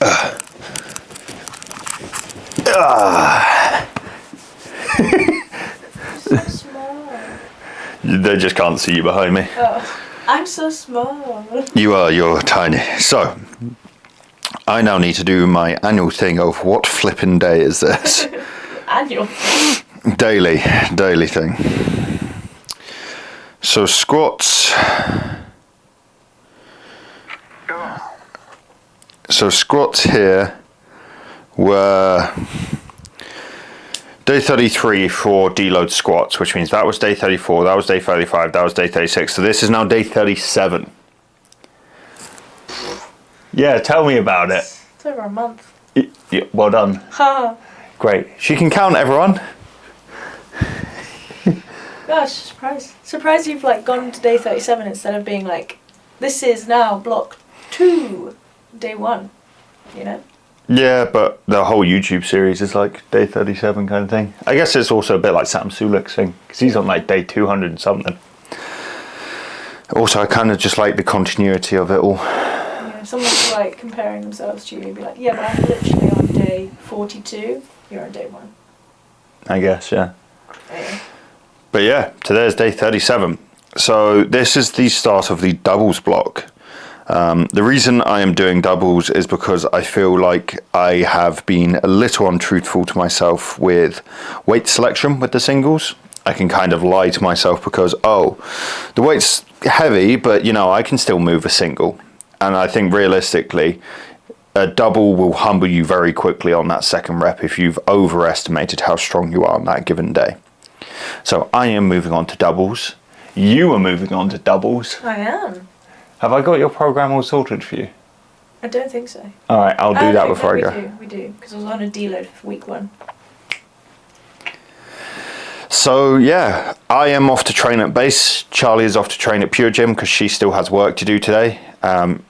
So small. They just can't see you behind me. Oh, I'm so small. You are, you're tiny. So, I now need to do my annual thing of what flippin' day is this? Annual. Daily thing. So squats. So squats here were day 33 for deload squats, which means that was day 34, that was day 35, that was day 36. So this is now day 37. Yeah, tell me about it. It's over a month. Yeah, well done. Ha. Great. She can count, everyone. Gosh, surprised you've like gone to day 37 instead of being like, this is now block 2, day 1, you know? Yeah, but the whole YouTube series is like day 37 kind of thing. I guess it's also a bit like Sam Sulek's thing, because he's on like day 200 and something. Also, I kind of just like the continuity of it all. Yeah, if someone's like comparing themselves to you, you'd be like, yeah, but I'm literally on day 42, you're on day 1. I guess, yeah. Yeah. But yeah, today's day 37. So this is the start of the doubles block. The reason I am doing doubles is because I feel like I have been a little untruthful to myself with weight selection with the singles. I can kind of lie to myself because, oh, the weight's heavy, but you know, I can still move a single. And I think realistically, a double will humble you very quickly on that second rep if you've overestimated how strong you are on that given day. So I am moving on to doubles. You are moving on to doubles. I am. Have I got your program all sorted for you? I don't think so. All right, I'll do that before I go. We do, because I was on a deload for week 1. So yeah, I am off to train at base. Charlie is off to train at Pure Gym because she still has work to do today. And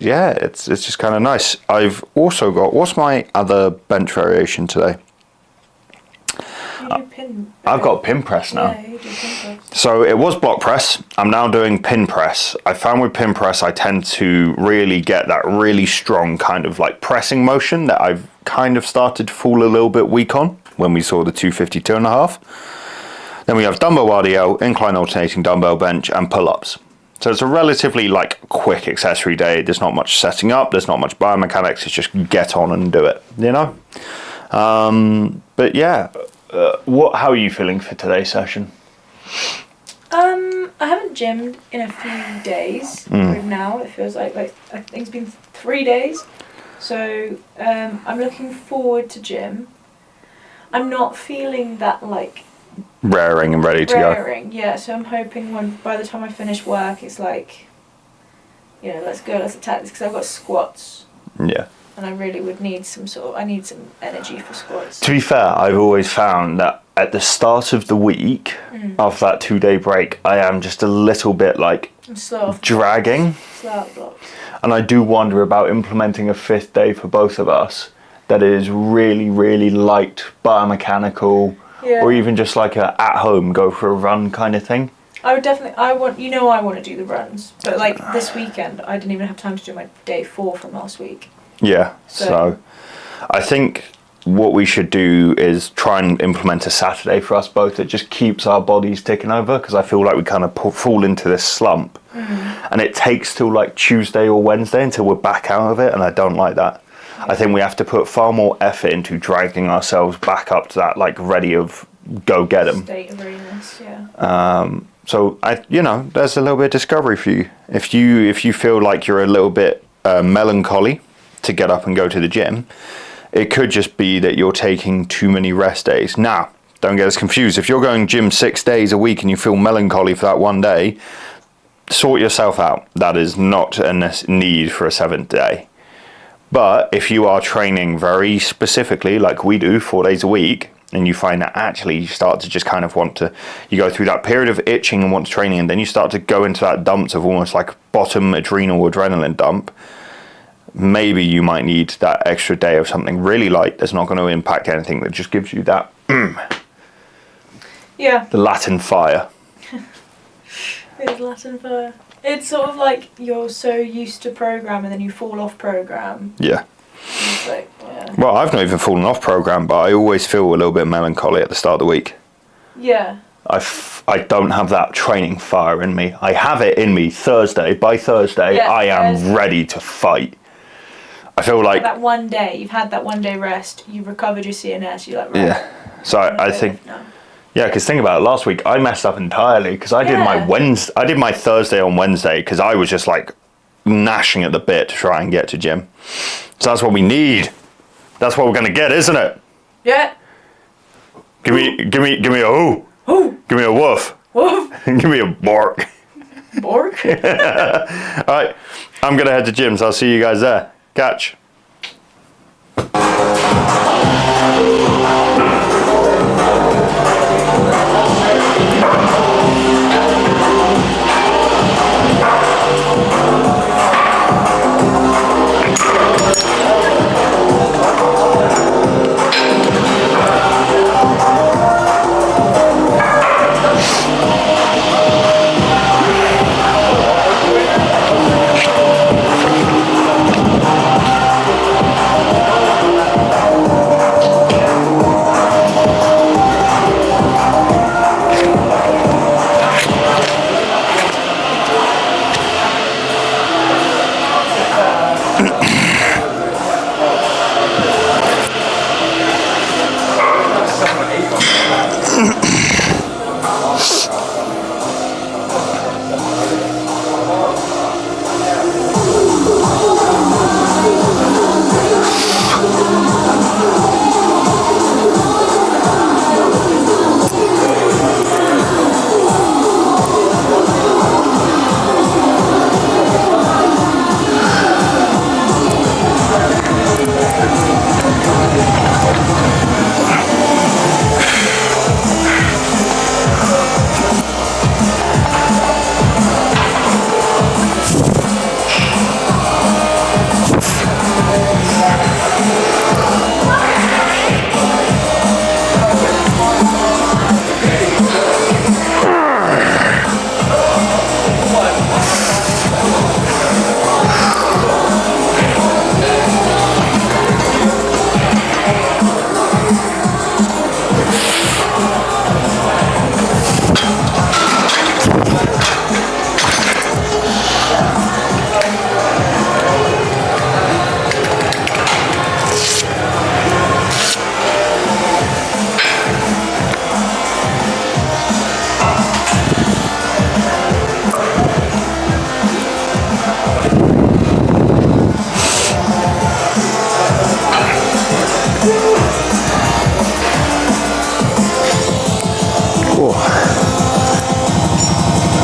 yeah, it's just kind of nice. I've also got, what's my other bench variation today? You do pin. I've got pin press now. Yeah, you do pin press. So it was block press. I'm now doing pin press. I found with pin press, I tend to really get that really strong kind of like pressing motion that I've kind of started to fall a little bit weak on when we saw the 252.5. Then we have dumbbell RDL, incline alternating dumbbell bench, and pull-ups. So it's a relatively like quick accessory day. There's not much setting up. There's not much biomechanics. It's just get on and do it, you know? But yeah, how are you feeling for today's session? I haven't gymmed in a few days. Now it feels like I think it's been 3 days. So I'm looking forward to gym. I'm not feeling that like raring and ready to go. Yeah. So I'm hoping by the time I finish work, it's like, you know, let's go, let's attack this, because I've got squats. Yeah. And I really would need some some energy for squats. To be fair, I've always found that at the start of the week, after that 2-day break, I am just a little bit like dragging. Slow blocks. And I do wonder about implementing a 5th day for both of us that is really, really light biomechanical, or even just like a at home go for a run kind of thing. I would definitely, I want to do the runs, but like this weekend, I didn't even have time to do my day 4 from last week. Yeah, so I think what we should do is try and implement a Saturday for us both that just keeps our bodies ticking over, because I feel like we kind of fall into this slump and it takes till like Tuesday or Wednesday until we're back out of it, and I don't like that. I think we have to put far more effort into dragging ourselves back up to that like ready of go get them state of readiness. Yeah. So there's a little bit of discovery for you. If you feel like you're a little bit melancholy to get up and go to the gym, it could just be that you're taking too many rest days. Now, don't get us confused. If you're going gym 6 days a week and you feel melancholy for that one day, sort yourself out. That is not a need for a 7th day. But if you are training very specifically, like we do, 4 days a week, and you find that actually you start to just kind of you go through that period of itching and want to training, and then you start to go into that dumps of almost like bottom adrenaline dump, maybe you might need that extra day of something really light that's not going to impact anything, that just gives you that the Latin fire. It's Latin fire. It's sort of like you're so used to program and then you fall off program. Yeah. It's like, yeah. Well, I've not even fallen off program, but I always feel a little bit melancholy at the start of the week. Yeah. I don't have that training fire in me. I have it in me Thursday. By Thursday, Yeah, I am Thursday. ready to fight. I feel like... That one day, you've had that one day rest, you've recovered your CNS, you're like, right. Yeah. So I think... No. Yeah, because think about it, last week I messed up entirely because I did my Thursday on Wednesday because I was just like gnashing at the bit to try and get to gym. So that's what we need. That's what we're gonna get, isn't it? Yeah. Give me a who. Who? Give me a woof. Woof. Give me a bark. Bork. All right, I'm gonna head to gym, so I'll see you guys there. Catch.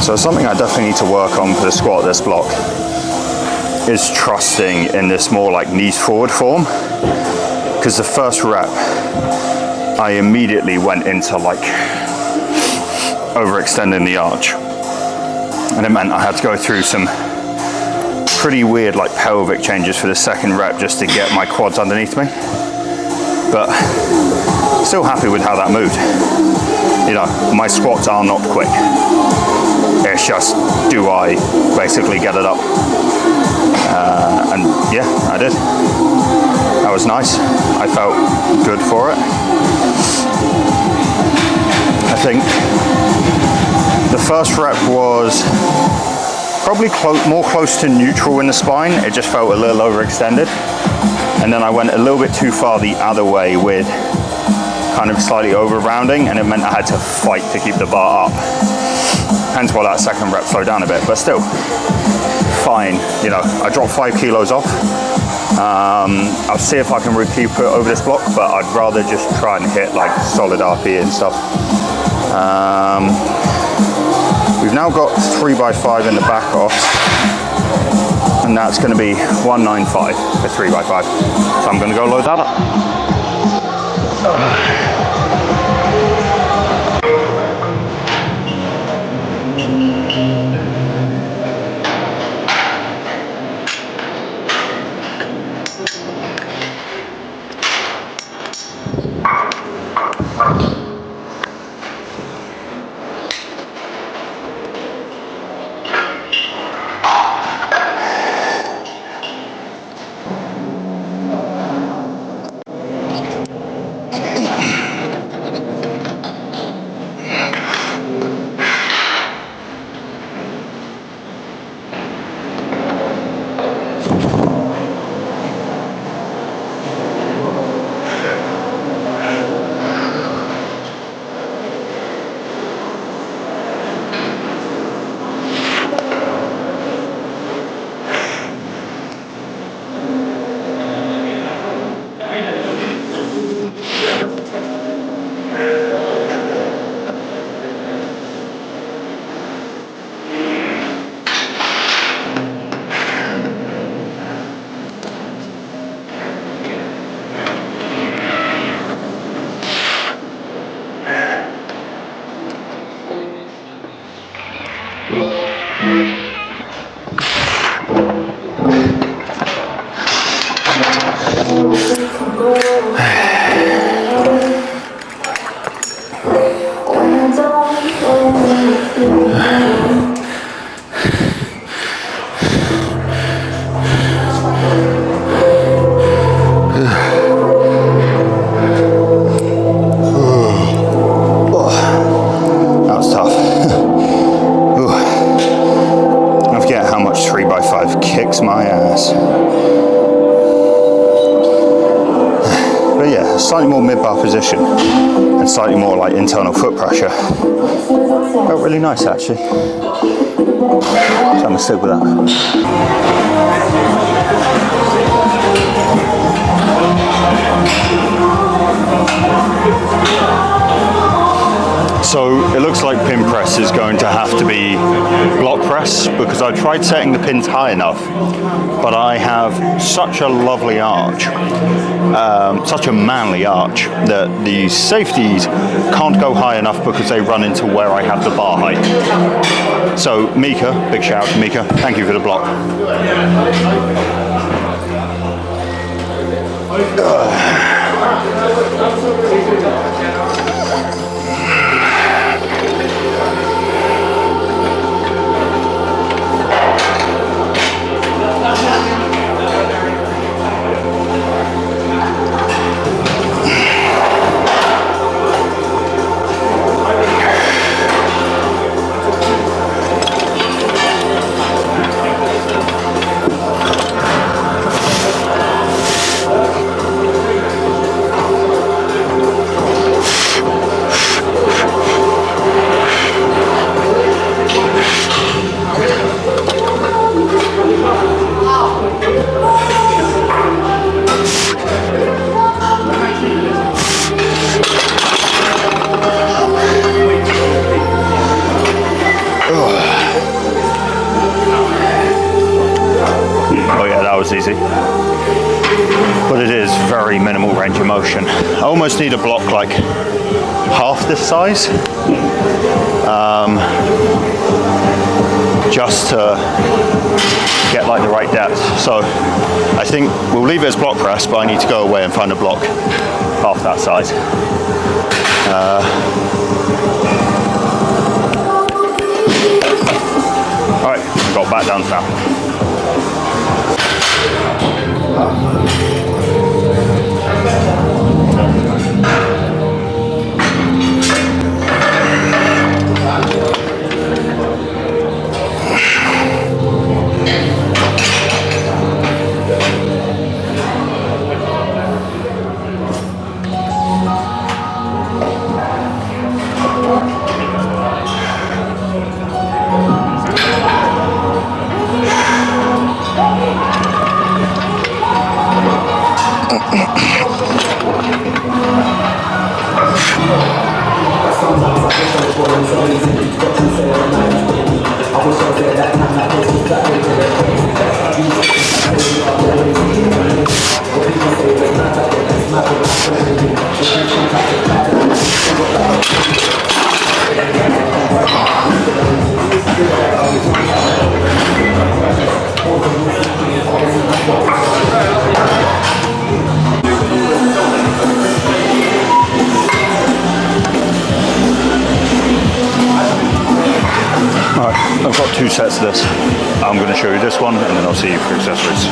So something I definitely need to work on for the squat this block is trusting in this more like knees forward form, because the first rep I immediately went into like overextending the arch, and it meant I had to go through some pretty weird like pelvic changes for the second rep just to get my quads underneath me, but still happy with how that moved. You know, my squats are not quick. It's just, do I basically get it up? And yeah, I did. That was nice. I felt good for it. I think the first rep was probably more close to neutral in the spine. It just felt a little overextended. And then I went a little bit too far the other way with kind of slightly over rounding, and it meant I had to fight to keep the bar up. Hence why that second rep slowed down a bit, but still fine. You know, I dropped 5 kilos off. I'll see if I can recoup it over this block, but I'd rather just try and hit like solid RP and stuff. We've now got 3x5 in the back off, and that's going to be 195 for 3x5. So I'm going to go load that up. My ass. But yeah, slightly more mid-bar position and slightly more like internal foot pressure. Felt really nice actually. So I'm gonna stick with that. So it looks like pin press is going to have to be block press because I tried setting the pins high enough, but I have such a lovely arch, such a manly arch, that the safeties can't go high enough because they run into where I have the bar height. So Mika, big shout out to Mika, thank you for the block. Easy, but it is very minimal range of motion. I almost need a block like half this size, just to get like the right depth. So I think we'll leave it as block press, but I need to go away and find a block half that size. All right, got back down now. I've got 2 sets of this. I'm going to show you this one and then I'll see you for accessories.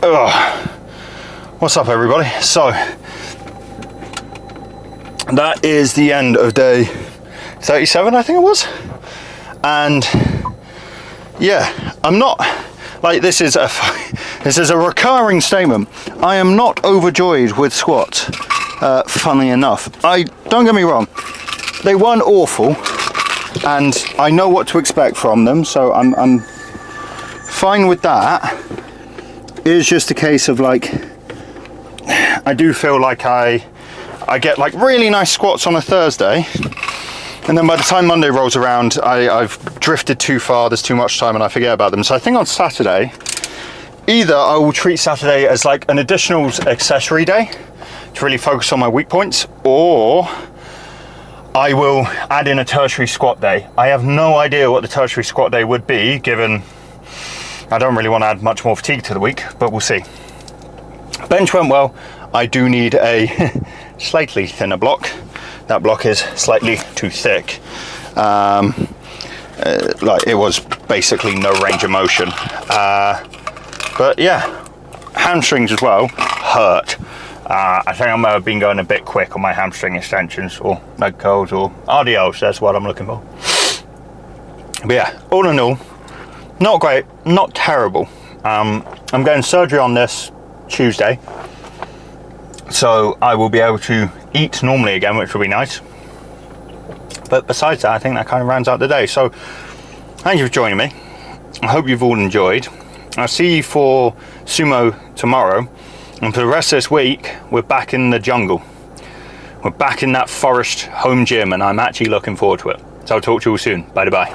What's up, everybody? So that is the end of day 37, I think it was. And yeah, I'm not like, this is a recurring statement. I am not overjoyed with squats. Funnily enough, don't get me wrong, they weren't awful, and I know what to expect from them, so I'm fine with that. It's just a case of like, I do feel like I get like really nice squats on a Thursday, and then by the time Monday rolls around, I've drifted too far, there's too much time, and I forget about them. So I think on Saturday, either I will treat Saturday as like an additional accessory day to really focus on my weak points, or I will add in a tertiary squat day. I have no idea what the tertiary squat day would be, given I don't really want to add much more fatigue to the week, but we'll see. Bench went well. I do need a slightly thinner block. That block is slightly too thick. Like, it was basically no range of motion. But yeah, hamstrings as well hurt. I think I may have been going a bit quick on my hamstring extensions or leg curls or RDLs, that's what I'm looking for. But yeah, all in all, not great, not terrible. I'm getting surgery on this Tuesday, so I will be able to eat normally again, which will be nice. But besides that, I think that kind of rounds out the day. So thank you for joining me. I hope you've all enjoyed. I'll see you for sumo tomorrow. And for the rest of this week, we're back in the jungle. We're back in that forest home gym, and I'm actually looking forward to it. So I'll talk to you all soon. Bye-bye.